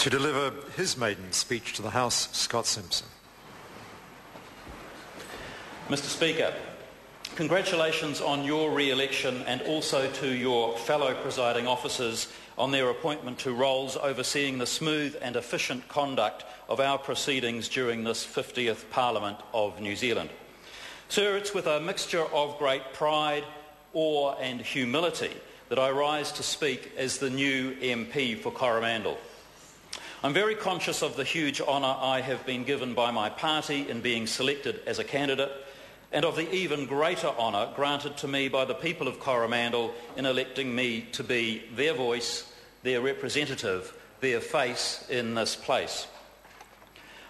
To deliver his maiden speech to the House, Scott Simpson. Mr Speaker, congratulations on your re-election and also to your fellow presiding officers on their appointment to roles overseeing the smooth and efficient conduct of our proceedings during this 50th Parliament of New Zealand. Sir, it's with a mixture of great pride, awe and humility that I rise to speak as the new MP for Coromandel. I'm very conscious of the huge honour I have been given by my party in being selected as a candidate, and of the even greater honour granted to me by the people of Coromandel in electing me to be their voice, their representative, their face in this place.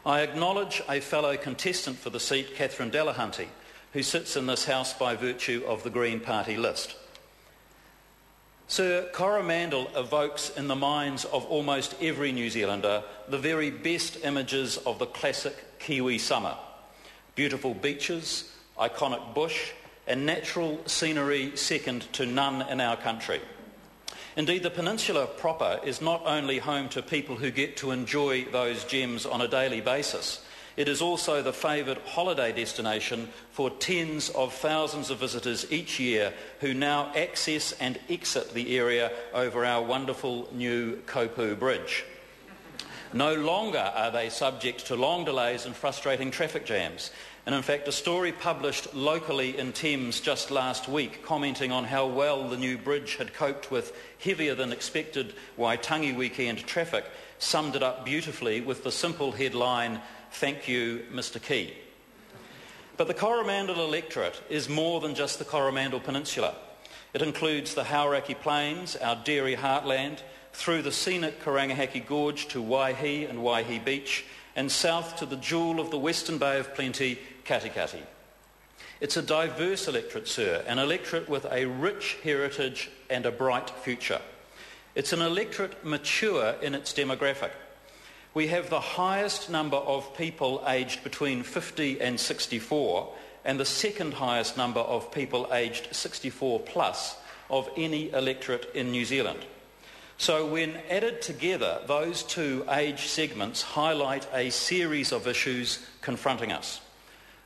I acknowledge a fellow contestant for the seat, Catherine Delahunty, who sits in this House by virtue of the Green Party list. Sir, Coromandel evokes in the minds of almost every New Zealander the very best images of the classic Kiwi summer. Beautiful beaches, iconic bush and natural scenery second to none in our country. Indeed, the peninsula proper is not only home to people who get to enjoy those gems on a daily basis, it is also the favoured holiday destination for tens of thousands of visitors each year who now access and exit the area over our wonderful new Kopu Bridge. No longer are they subject to long delays and frustrating traffic jams. And in fact, a story published locally in Thames just last week commenting on how well the new bridge had coped with heavier than expected Waitangi weekend traffic summed it up beautifully with the simple headline, "Thank you, Mr Key." But the Coromandel electorate is more than just the Coromandel Peninsula. It includes the Hauraki Plains, our dairy heartland, through the scenic Karangahaki Gorge to Waihi and Waihi Beach, and south to the jewel of the Western Bay of Plenty, Katikati. It's a diverse electorate, sir, an electorate with a rich heritage and a bright future. It's an electorate mature in its demographic. We have the highest number of people aged between 50 and 64 and the second highest number of people aged 64 plus of any electorate in New Zealand. So when added together, those two age segments highlight a series of issues confronting us,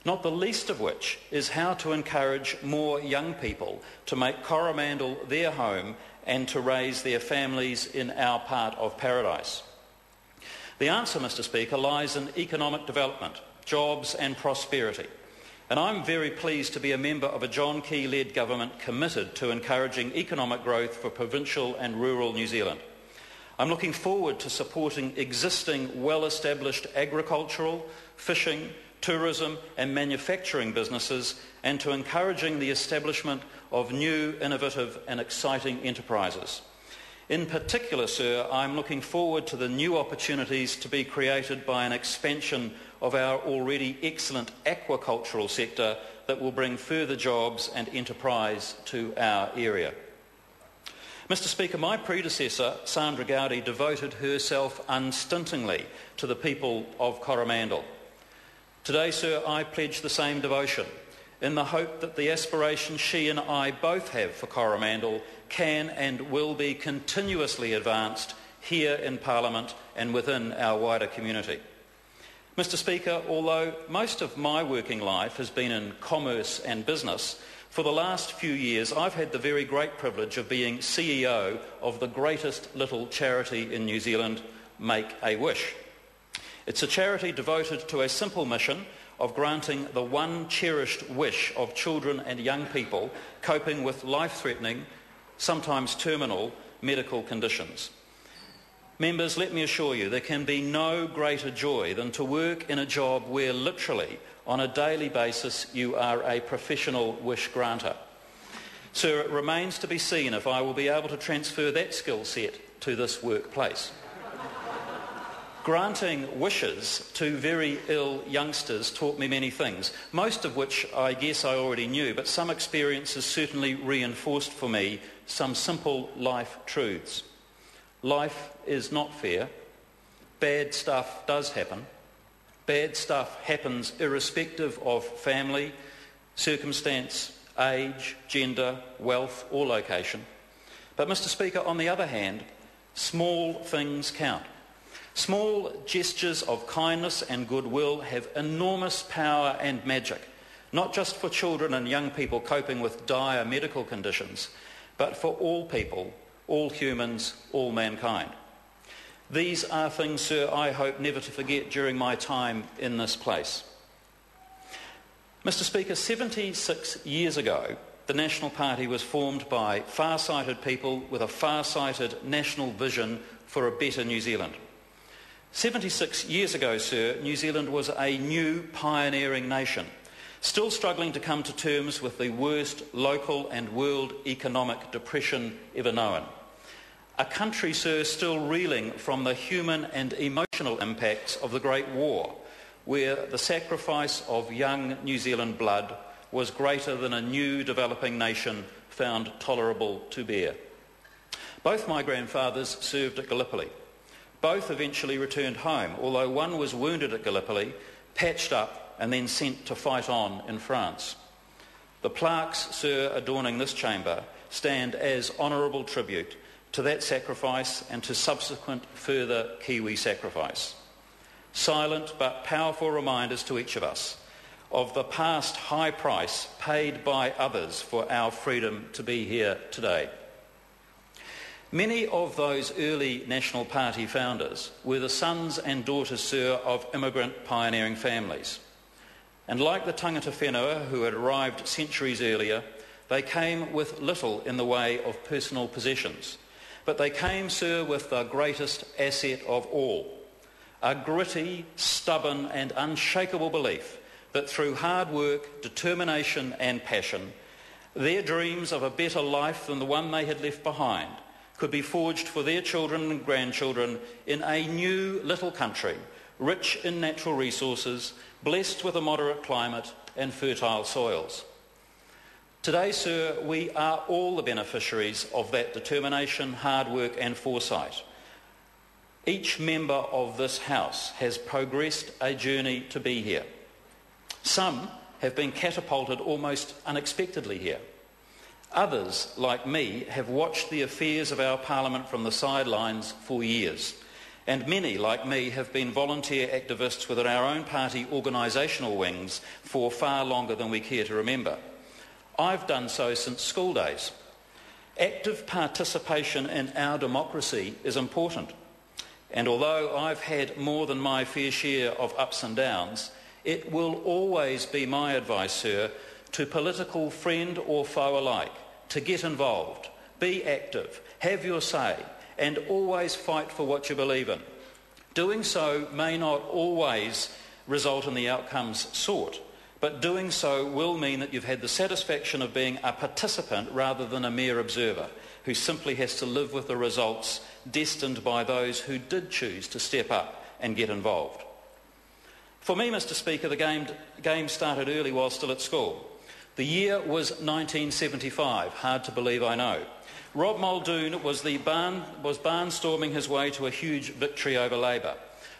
not the least of which is how to encourage more young people to make Coromandel their home and to raise their families in our part of paradise. The answer, Mr Speaker, lies in economic development, jobs and prosperity. And I'm very pleased to be a member of a John Key-led government committed to encouraging economic growth for provincial and rural New Zealand. I'm looking forward to supporting existing well-established agricultural, fishing, tourism and manufacturing businesses and to encouraging the establishment of new, innovative and exciting enterprises. In particular, sir, I'm looking forward to the new opportunities to be created by an expansion of our already excellent aquacultural sector that will bring further jobs and enterprise to our area. Mr Speaker, my predecessor, Sandra Gowdy, devoted herself unstintingly to the people of Coromandel. Today, sir, I pledge the same devotion in the hope that the aspirations she and I both have for Coromandel can and will be continuously advanced here in Parliament and within our wider community. Mr Speaker, although most of my working life has been in commerce and business, for the last few years I've had the very great privilege of being CEO of the greatest little charity in New Zealand, Make a Wish. It's a charity devoted to a simple mission of granting the one cherished wish of children and young people coping with life-threatening, sometimes terminal, medical conditions. Members, let me assure you, there can be no greater joy than to work in a job where literally, on a daily basis, you are a professional wish granter. Sir, it remains to be seen if I will be able to transfer that skill set to this workplace. Granting wishes to very ill youngsters taught me many things, most of which I guess I already knew, but some experiences certainly reinforced for me some simple life truths. Life is not fair. Bad stuff does happen. Bad stuff happens irrespective of family, circumstance, age, gender, wealth or location. But Mr Speaker, on the other hand, small things count. Small gestures of kindness and goodwill have enormous power and magic, not just for children and young people coping with dire medical conditions, but for all people, all humans, all mankind. These are things, sir, I hope never to forget during my time in this place. Mr. Speaker, 76 years ago, the National Party was formed by far-sighted people with a far-sighted national vision for a better New Zealand. 76 years ago, sir, New Zealand was a new pioneering nation, still struggling to come to terms with the worst local and world economic depression ever known. A country, sir, still reeling from the human and emotional impacts of the Great War, where the sacrifice of young New Zealand blood was greater than a new developing nation found tolerable to bear. Both my grandfathers served at Gallipoli. Both eventually returned home, although one was wounded at Gallipoli, patched up and then sent to fight on in France. The plaques, sir, adorning this chamber stand as honourable tribute to that sacrifice and to subsequent further Kiwi sacrifice. Silent but powerful reminders to each of us of the past high price paid by others for our freedom to be here today. Many of those early National Party founders were the sons and daughters, sir, of immigrant pioneering families. And like the tangata whenua who had arrived centuries earlier, they came with little in the way of personal possessions. But they came, sir, with the greatest asset of all, a gritty, stubborn and unshakable belief that through hard work, determination and passion, their dreams of a better life than the one they had left behind could be forged for their children and grandchildren in a new little country, rich in natural resources, blessed with a moderate climate and fertile soils. Today, sir, we are all the beneficiaries of that determination, hard work and foresight. Each member of this House has progressed a journey to be here. Some have been catapulted almost unexpectedly here. Others, like me, have watched the affairs of our Parliament from the sidelines for years. And many, like me, have been volunteer activists within our own party organisational wings for far longer than we care to remember. I've done so since school days. Active participation in our democracy is important. And although I've had more than my fair share of ups and downs, it will always be my advice, sir, to political friend or foe alike, to get involved, be active, have your say, and always fight for what you believe in. Doing so may not always result in the outcomes sought, but doing so will mean that you've had the satisfaction of being a participant rather than a mere observer, who simply has to live with the results destined by those who did choose to step up and get involved. For me, Mr. Speaker, the game started early while still at school. The year was 1975, hard to believe, I know. Rob Muldoon was barnstorming his way to a huge victory over Labour.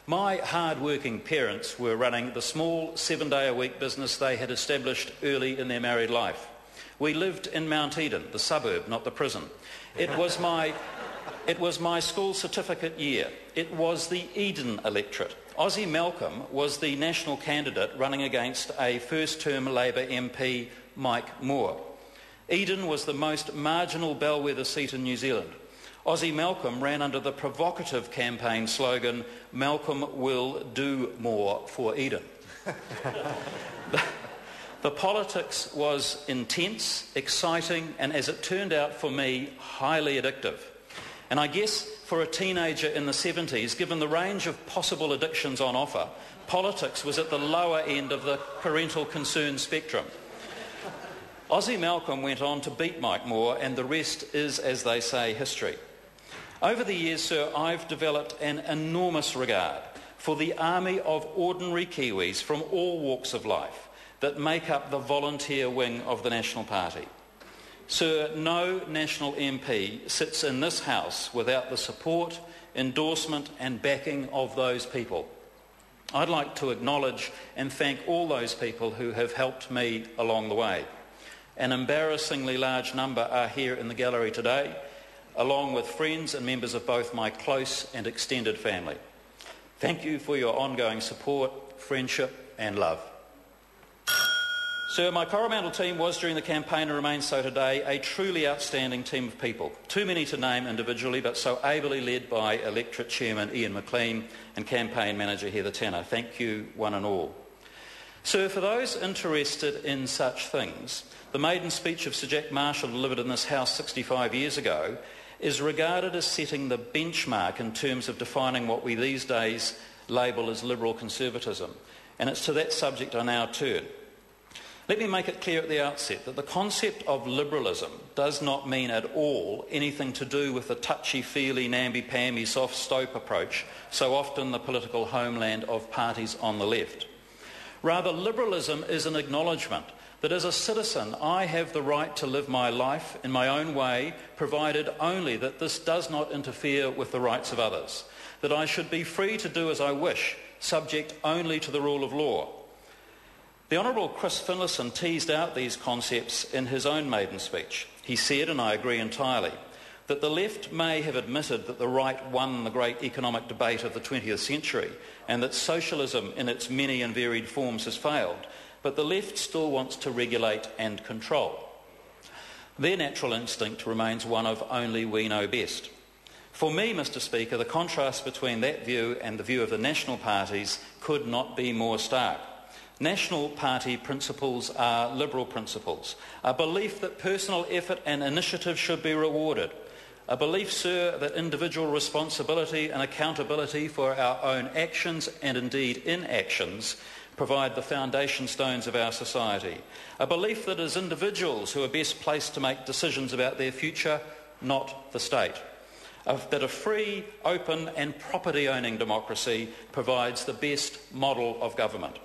My hard-working parents were running the small 7-day-a-week business they had established early in their married life. We lived in Mount Eden, the suburb, not the prison. It was my school certificate year. It was the Eden electorate. Ozzie Malcolm was the national candidate running against a first-term Labour MP, Mike Moore. Eden was the most marginal bellwether seat in New Zealand. Ozzie Malcolm ran under the provocative campaign slogan, "Malcolm will do more for Eden." The politics was intense, exciting, and as it turned out for me, highly addictive. And I guess for a teenager in the 70s, given the range of possible addictions on offer, politics was at the lower end of the parental concern spectrum. Ozzie Malcolm went on to beat Mike Moore, and the rest is, as they say, history. Over the years, sir, I've developed an enormous regard for the army of ordinary Kiwis from all walks of life that make up the volunteer wing of the National Party. Sir, no national MP sits in this House without the support, endorsement and backing of those people. I'd like to acknowledge and thank all those people who have helped me along the way. An embarrassingly large number are here in the gallery today, along with friends and members of both my close and extended family. Thank you for your ongoing support, friendship and love. Sir, my Coromandel team was during the campaign and remains so today a truly outstanding team of people. Too many to name individually, but so ably led by Electorate Chairman Ian McLean and Campaign Manager Heather Tanner. Thank you, one and all. Sir, for those interested in such things, the maiden speech of Sir Jack Marshall delivered in this House 65 years ago is regarded as setting the benchmark in terms of defining what we these days label as liberal conservatism. And it's to that subject I now turn. Let me make it clear at the outset that the concept of liberalism does not mean at all anything to do with the touchy-feely, namby-pamby, soft-stope approach so often the political homeland of parties on the left. Rather, liberalism is an acknowledgement that as a citizen I have the right to live my life in my own way, provided only that this does not interfere with the rights of others, that I should be free to do as I wish, subject only to the rule of law. The Honourable Chris Finlayson teased out these concepts in his own maiden speech. He said, and I agree entirely, that the left may have admitted that the right won the great economic debate of the 20th century and that socialism in its many and varied forms has failed, but the left still wants to regulate and control. Their natural instinct remains one of only we know best. For me, Mr Speaker, the contrast between that view and the view of the national parties could not be more stark. National party principles are liberal principles, a belief that personal effort and initiative should be rewarded, a belief, sir, that individual responsibility and accountability for our own actions and indeed inactions provide the foundation stones of our society, a belief that it is individuals who are best placed to make decisions about their future, not the state, that a free, open and property-owning democracy provides the best model of government.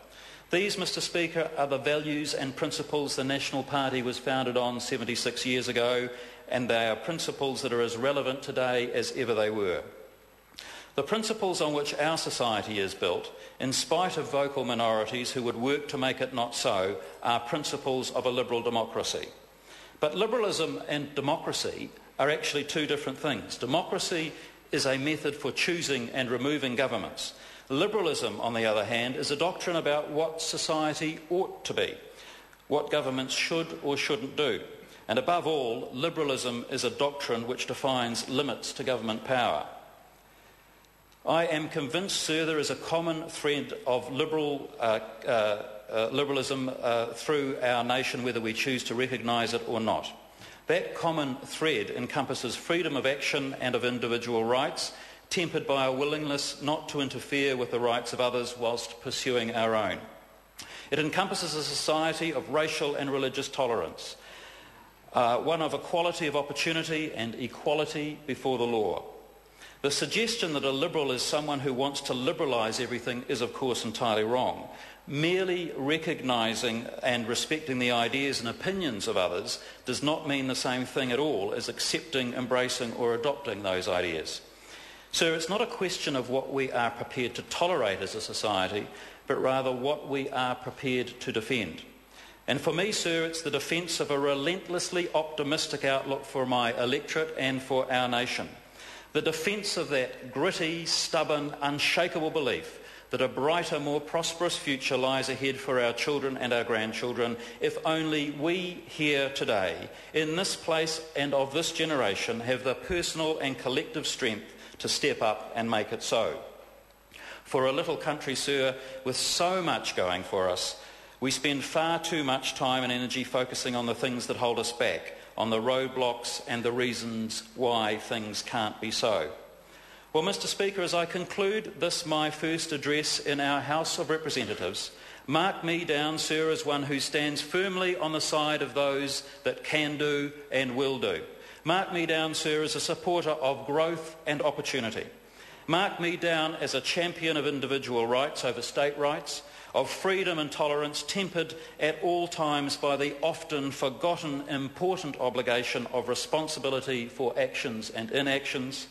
These, Mr Speaker, are the values and principles the National Party was founded on 76 years ago, and they are principles that are as relevant today as ever they were. The principles on which our society is built, in spite of vocal minorities who would work to make it not so, are principles of a liberal democracy. But liberalism and democracy are actually two different things. Democracy is a method for choosing and removing governments. Liberalism, on the other hand, is a doctrine about what society ought to be, what governments should or shouldn't do. And above all, liberalism is a doctrine which defines limits to government power. I am convinced, sir, there is a common thread of liberalism through our nation, whether we choose to recognise it or not. That common thread encompasses freedom of action and of individual rights, tempered by a willingness not to interfere with the rights of others whilst pursuing our own. It encompasses a society of racial and religious tolerance, one of equality of opportunity and equality before the law. The suggestion that a liberal is someone who wants to liberalise everything is, of course, entirely wrong. Merely recognising and respecting the ideas and opinions of others does not mean the same thing at all as accepting, embracing or adopting those ideas. Sir, it's not a question of what we are prepared to tolerate as a society, but rather what we are prepared to defend. And for me, sir, it's the defence of a relentlessly optimistic outlook for my electorate and for our nation. The defence of that gritty, stubborn, unshakable belief that a brighter, more prosperous future lies ahead for our children and our grandchildren if only we here today, in this place and of this generation, have the personal and collective strength to step up and make it so. For a little country, sir, with so much going for us, we spend far too much time and energy focusing on the things that hold us back, on the roadblocks and the reasons why things can't be so. Well, Mr Speaker, as I conclude this my first address in our House of Representatives, mark me down, sir, as one who stands firmly on the side of those that can do and will do. Mark me down, sir, as a supporter of growth and opportunity. Mark me down as a champion of individual rights over state rights, of freedom and tolerance, tempered at all times by the often forgotten important obligation of responsibility for actions and inactions.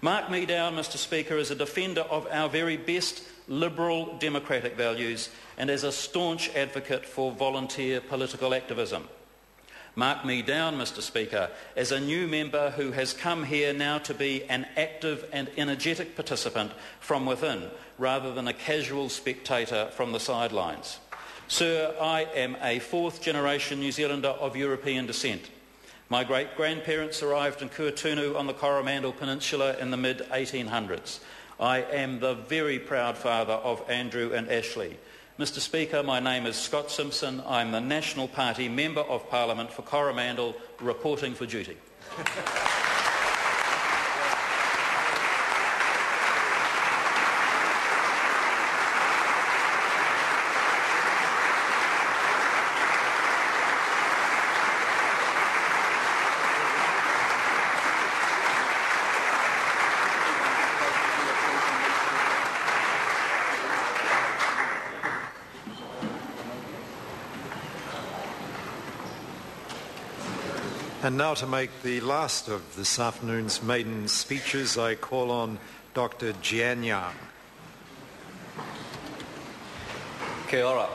Mark me down, Mr Speaker, as a defender of our very best liberal democratic values and as a staunch advocate for volunteer political activism. Mark me down, Mr Speaker, as a new member who has come here now to be an active and energetic participant from within, rather than a casual spectator from the sidelines. Sir, I am a fourth-generation New Zealander of European descent. My great-grandparents arrived in Kuatunu on the Coromandel Peninsula in the mid-1800s. I am the very proud father of Andrew and Ashley. Mr Speaker, my name is Scott Simpson. I'm the National Party Member of Parliament for Coromandel, reporting for duty. And now to make the last of this afternoon's maiden speeches, I call on Dr. Jian Yang. Kia ora.